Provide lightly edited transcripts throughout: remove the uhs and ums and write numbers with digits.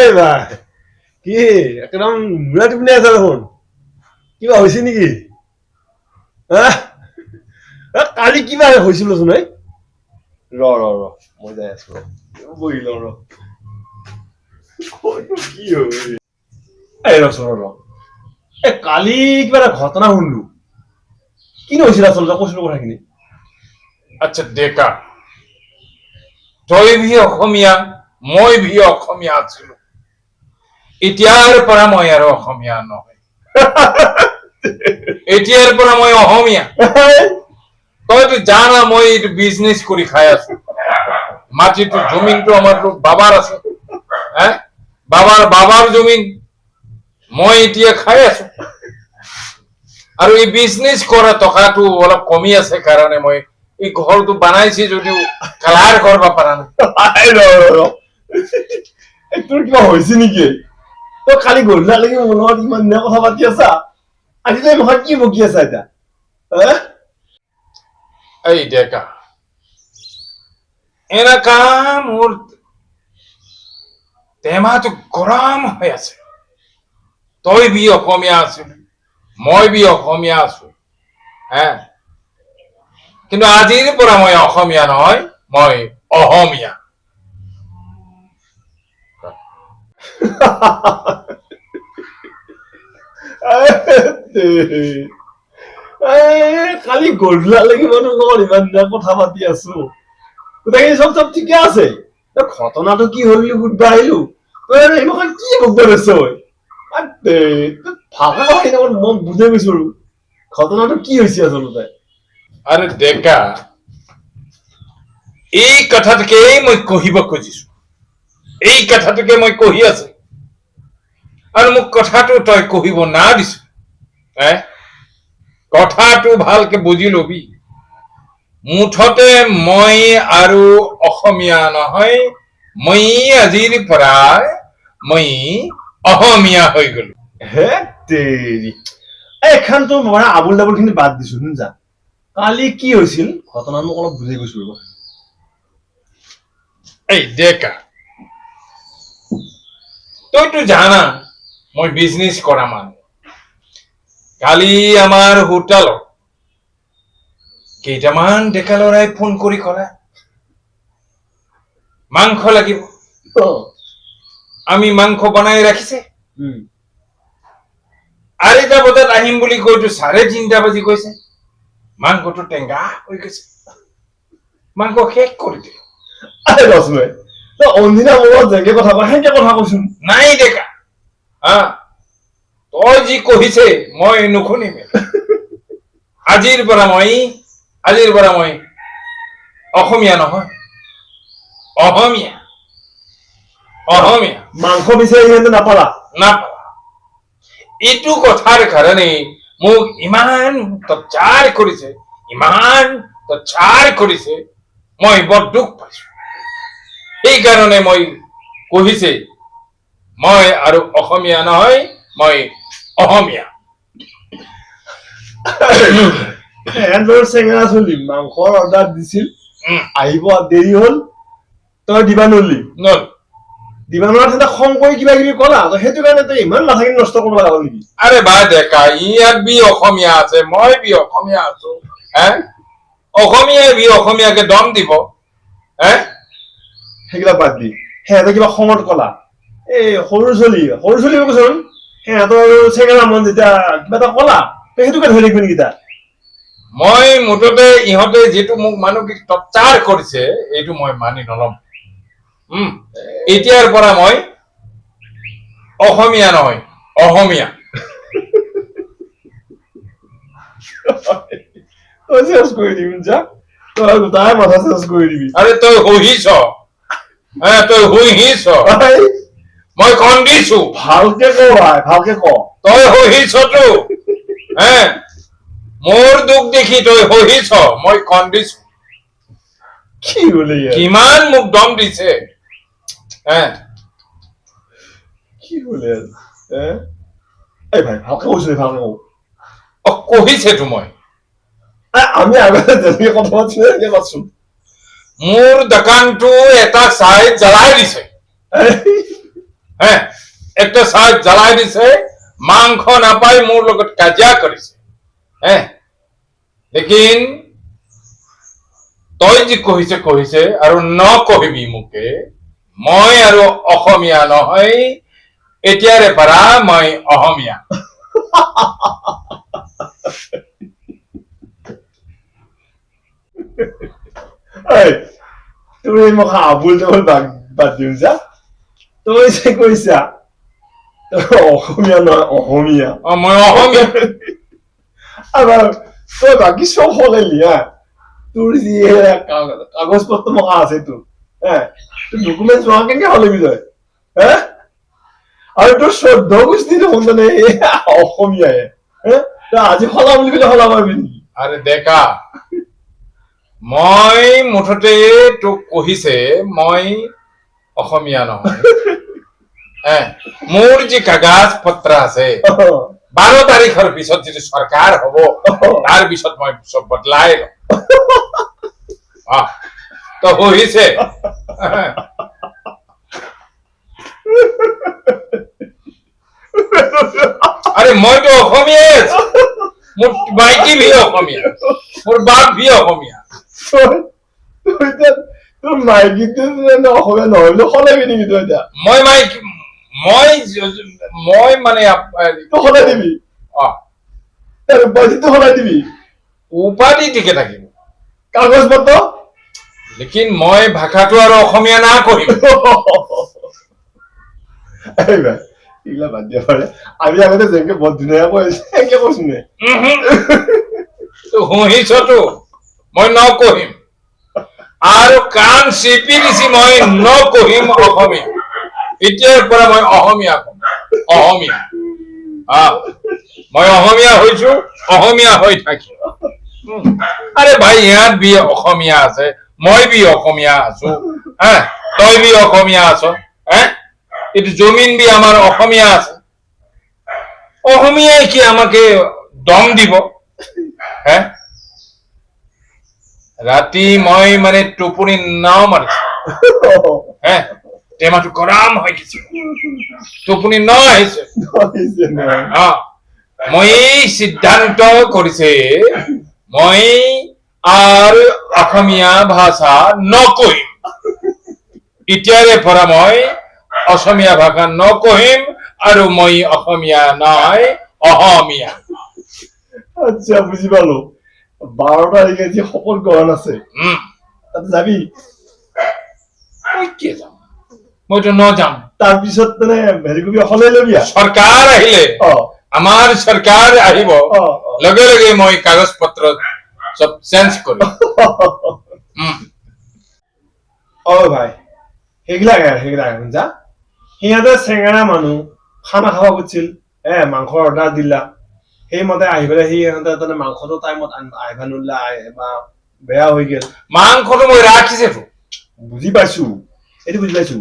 এই ভাই কি একদম মুৰা টিপনি আছে দেখোন কিবা হৈছে নেকি কালি কিবা হৈছিলচোন এই ৰ মই যাই আছো বহি লওঁ কি এই ৰ কালি কিবা এটা ঘটনা শুনলো কিনো হৈছিল আচলতে কৈছিলো কথাখিনি আচ্ছা ডেকা তই ভি অসমীয়া মই ভি অসমীয়া আছিলো এতিয়াৰ পৰা মই আৰু অসমীয়া নহয় এতিয়াৰ পৰা মই অসমীয়া তইতো জানা মই এইটো বিজনেছ কৰি খাই আছো মাটিটো জমিনটো আমাৰ বাবাৰ আছে বাবাৰ জমিন মই এতিয়া খাই আছো আৰু এই বিজনেছ কৰা টকাটো অলপ কমি আছে কাৰণে মই এই ঘৰটো বনাইছি যদিও কালাৰ কৰিব পৰা নাই তোৰ কিবা হৈছে নেকি তই কালি গধূলা লাগি মোৰ লগত ইমান ধুনীয়া কথা পাতি আছা আজি তই মোক কি বকি আছা এতিয়া এই ডেকা এনেকা মোৰ টেমাটো গৰম হৈ আছে তই বি অসমীয়া আছিলি মই বি অসমীয়া আছো কিন্তু আজিৰ পৰা মই অসমীয়া নহয় মই অসমীয়া কালি গধূলা লাগি মই তোৰ লগত ইমান ধুনীয়া কথা পাতি আছো গোটেইখিনি চব ঠিকে আছে ঘটনাটো কি হল বুলি সুধিব আহিলো তই আৰু ইমান কি বকব লৈছ ভালকে মই বুজাই গৈছো আৰু ঘটনাটো কি হৈছে আচলতে আরে ডেকা এই কথাটোকে মই কহিব খুজিছো এই কথাটোকে মই কহি আছো আৰু মোক কথাটো তই কহিব না দিছো কথাটো ভালকে বুজি লবি মুঠতে মই আৰু অসমীয়া নহয় মই আজিৰ পৰা মই অসমীয়া হৈ গলো হে তেৰি এখন তো মই আবুল ডাবুল খিনি বাদ দিছো শুনছা কালি কি হৈছিল ঘটনা মোক অলপ বুজাই গৈছো ৰবা এই ডেকা তইতো জানা মই বিজনেস কৰা মানুহ কালি আমাৰ হোটেলত কেইটামান ডেকা লৰাই ফোন কৰি ক'লে মাংস লাগিব আমি মাংস বনাই ৰাখিছে 2:30 বজাত আহিম বুলি কৈতো 3:30 বাজি গৈছে মাংসটো টেঙা হৈ গৈছে মাংস শেষ কৰি দিলে আরে রসময় তো অন্দিনা বড় জেগে কথা কয় হেকে কথা কইছুন নাই দেখা তই যি কহিছে মই নুশুনিম আজিৰ পৰা মই অসমীয়া নহয় অসমীয়া মাংস বিচাৰি হেতে নাপালা এইটো কথাৰ কাৰণে মোক ইমান টৰ্চাৰ কৰিছে মই বৰ দুখ পাইছো এই কাৰণে মই কহিছে মই আৰু অসমীয়া নহয় মই অসমীয়া এন্দৰ চেঙা চলি মাংসৰ অৰ্ডাৰ দিছিল আহিব দেৰি হল তই দিবা নলি দিবা নোৱাৰা তেন্তে খং কৰি কিবা কিবি কলা সেইটো কাৰণে তই ইমান মাথাখিনি নষ্ট কৰিব লাগা নেকি আরে বা ডেকা ইয়াত বি অসমীয়া আছে মই বি অসমীয়া আছো অসমীয়াই বি অসমীয়াকে দম দিব সেইগিলা বাদ দি সিহঁতে কিবা খঙত কলা এই সৰু চলি কৈছোন সিহঁতৰ চেঙেৰা মন যেতিয়া কিবা এটা কলা সেইটোকে ধৰি থাকিবি নেকি মই মুঠতে ইহঁতে যিটো মোক মানসিক টৰ্চাৰ কৰিছে এইটো মই মানি নলম এতিয়াৰ পৰা মই অসমীয়া নহয় অসমীয়া তই চেঞ্জ কৰি দিবি যা তই গোটাই মাথা চেঞ্জ কৰি দিবি আরে তই হহিছ মই কন্দিছো ভালকে ক ভাই ভালকে ক তই হহিছতো মোৰ দুখ দেখি তই হহিছ মই কন্দিছো কি হলে কিমান মোক দম দিছে কি হলে এই ভাই ভালকে কৈছো ভালকে কহিছে তো মই আমি আগতে যেনেকে কথা পাতিছো এনেকে পাতিছো মোৰ দোকানটো এটা চাইড জ্বলাই দিছে হ্যাঁ একটা চাহ জ্বালাই দিছে মাংস নাপাই মোৰ লগত কাজিয়া কৰিছে হ্যাঁ লেকিন তই যি কহিছে আৰু নকহিবি মোকে মই আৰু অসমীয়া নহয় এতিয়াৰে পৰা মই অসমীয়া Ê, tôi một hào vui tôi bà đường giác. Tôi sẽ coi xa. 어허미야 어허미야. মই অসমীয়া 아, tôi bảo cái số hộ này liền. Tôi gì কাগজপত্র মহা আছে তো। হ্যাঁ, তুই ডকুমেন্টস মহা কেন হলে বিজয়? হ্যাঁ? আর তোর সদ্য গোষ্ঠীতে হল না অসমীয়া হ্যাঁ? তা আজি হলা বুলি কলে হলা পারবি নেকি? আরে দেখা মই মুঠতে তোক কহিছে মই অসমীয়া নহয় মোৰ যি কাগজ পত্ৰ আছে 12 তাৰিখৰ পিছত যদি চৰকাৰ হ'ব তাৰ পিছত মই সব বদলাই লম তো হৈছে আৰে মইতো অসমীয়া মোৰ মাইকি ভি অসমীয়া মোৰ বাপ ভি অসমীয়া তোর মাইকিতে অসমীয়া নহয় বুলি সলাই নেকি তই এতিয়া মই মাইকি মই মানে তো সলাই দিবি উপাধিটো সলাই দিবি উপাধি ঠিকে থাকিব কাগজ পত্ৰ লেকিন মই ভাষাটো আৰু অসমীয়া না কৰিম এইগুলা বাদ দিয়া পাৰে আমি আগতে যেনেকে বৰ ধুনীয়া কৈছে এনেকে কৈছো নে শুনিছতো মই নকহিম আৰু কাণ চিপি দিছি মই নকহিম অসমীয়া এতিয়াৰ পৰা মই অসমীয়া কম অসমীয়া মই অসমীয়া হৈছো অসমীয়া হৈ থাকিম আরে ভাই ইয়াত বি অসমীয়া আছে মই বি অসমীয়া আছো হ্যাঁ তই বি অসমীয়া আছো হ্যাঁ এটু জমিন বি আমার অসমীয়া আছে অসমীয়াই কি আমাকে দম দিব হ্যাঁ রাতি মই মানে টোপনি নাও মারিছি হ্যাঁ টেমাটো গরম হৈ গেছে টোপনি ন আহিছে মই সিদ্ধান্ত কৰিছে মই আৰ অসমীয়া ভাষা নকহিম এতিয়াৰে পৰা মই অসমীয়া ভাষা নকহিম আৰু মই অসমীয়া নাই অসমীয়া আচ্ছা বুঝি পালো 12 তারিখে যে শপথ গ্রহণ আছে তাতে যাবি মই কি যাম মইতো নযাম তাৰপিছত মানে হেৰি কৰিবি হলে লবি সরকার আহিলে আমার সরকার আহিব লগে লগে মই কাগজ পত্র সব চেঞ্জ করি ও ভাই সেইগিলা যা সিহঁতে চেঙেৰা মানুহ খানা খাব খুজিছিল মাংসৰ অৰ্ডাৰ দিলা সেইমতে আহি পেলাই সিহঁতে তানে মাংসটো টাইমত আহিবা নোলা বা বেয়া হৈ গেল মাংসটো মই ৰাখিছো বুজি পাইছো এইটো বুজি পাইছো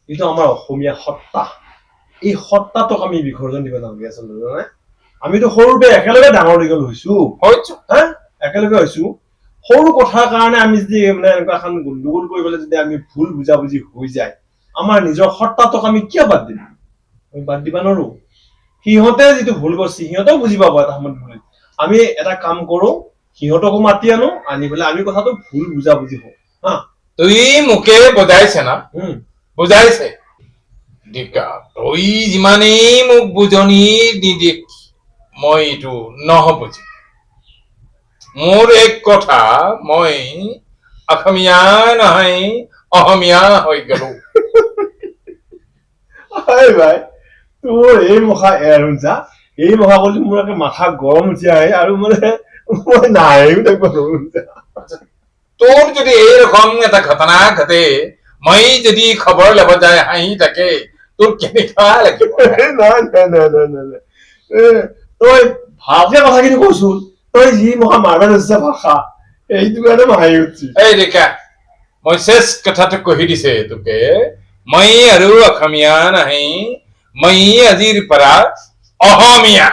কিন্তু আমাৰ অসমীয়া সত্তা এই সত্তাটোক আমি বিসৰ্জন দিব নালাগে আচলতে জানে আমিতো সৰুতে একেলগে ডাঙৰ দীঘল হৈছো একেলগে হৈছো সৰু কথাৰ কাৰণে আমি যদি মানে এনেকুৱা এখন গণ্ডগোল কৰিবলৈ যদি আমি ভুল বুজাবুজি হৈ যায় আমাৰ নিজৰ সত্তাটোক আমি কিয় বাদ দিম আমি বাদ দিবা নোৱাৰো সিহঁতে যিটো ভুল কৰিছে সিহঁতেও বুজি পাব এটা সময়ত ভুল আমি এটা কাম কৰো সিহঁতকো মাতি আনি পেলাই আমি কথাটো ভুল বুজাবুজি হওঁ তুই মোকে বুজাইছে না বুজাইছে দিকা তুই যিমানেই মোক বুজনি নিদি মই এইটো নহবুজি মোৰ এক কথা মই অসমীয়া নহয় অসমীয়া হৈ গলো ভাই তোৰ এই মুখা যা এই মুখা কৰি মোৰ একে মাথা গৰম উঠি আহে আৰু মানে মই নাহিও তোর যদি এইরকম একটা ঘটনা ঘটে মই যদি খবর লব যায় হাঁহি থাকে তোর কেনেকা লাগিব তই ভালকে কথাখিনি কৈছো তই যি মুখা মাৰবা ধৰিছে ভাষা এইটো কাৰণে মই হাঁহি উঠছি এই ৰেখা মই শেষ কথাটো কহি দিছে তোকে মই আৰু অসমীয়া নাহি মই আজিৰ পৰা অসমীয়া